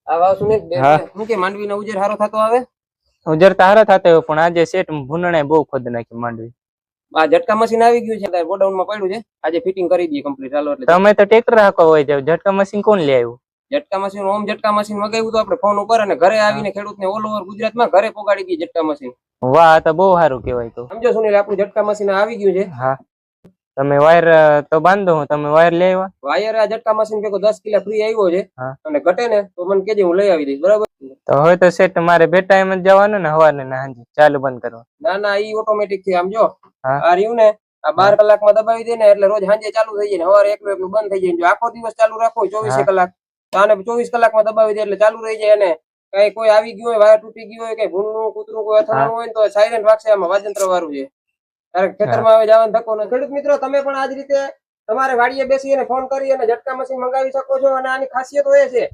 આ વાવ સુનિલ હા. શું કે માંડવીનો ઉજેર સારો થતો આવે? ઉજર તો હારા થતા હોય પણ આજે સેટ ભૂનણે બહુ ખોદ નાખી માંડવી. આ ઝટકા મશીન આવી ગયું છે ગોડાઉન માં પડ્યું છે, આજે ફિટિંગ કરી દઈએ કમ્પ્લીટ. ચાલો એટલે તમે તો ટ્રેક્ટર હાંકવા હોય જાવ, ઝટકા મશીન કોણ લઈ આવ્યું? ઝટકા મશીન ઓમ ઝટકા મશીન મગાવ્યું તો આપણે ફોન ઉપર, અને ઘરે આવીને ખેડૂતને ઓલ ઓવર ગુજરાતમાં ઘરે પોગાડી દઈએ ઝટકા મશીન. વાહ, આ તો બહુ સારું કેવાય. તો સમજો સુનિલ, આપણું ઝટકા મશીન આવી ગયું છે. હા, તમે વાયર તો બાંધો, હું તમે વાયર લઈ આવ્યા? વાયર આ ઝટકા મશીન ભેગો 10 કિલા ફ્રી આવ્યો છે. હા. અને ઘટે ને તો મને કેજે, હું લઈ આવી દઈશ. બરાબર? તો હવે તો સેટ મારે બે ટાઈમ જ જવાનું ને, સવારે ને સાંજે ચાલુ બંધ કરવા? ના ના, ઈ ઓટોમેટિક છે. આમ જો હા. આ રહ્યું ને, આ 12 કલાકમાં દબાવી દે ને એટલે રોજ સાંજે ચાલુ થઈ જાય ને સવારે એકલું એકલું બંધ થઈ જાય. જો આખો દિવસ ચાલુ રાખો 24 કલાક, તો આને 24 કલાકમાં દબાવી દે એટલે ચાલુ રહી જાય. અને કઈ કોઈ આવી ગયું હોય, વાયર તૂટી ગયું હોય, કઈ ભૂલનું કૂતરું કોઈ અથડાણું હોય તો સાયલેન્ટ વાગશે. આમાં વાજંત્ર વાળું છે. ત્યારે ખેતરમાં હવે જવાનું ધક્કો ન. ખેડૂત મિત્રો, તમે પણ આ જ રીતે તમારે વાડીએ બેસી અને ફોન કરી અને ઝટકા મશીન મંગાવી શકો છો. અને આની ખાસિયત એ છે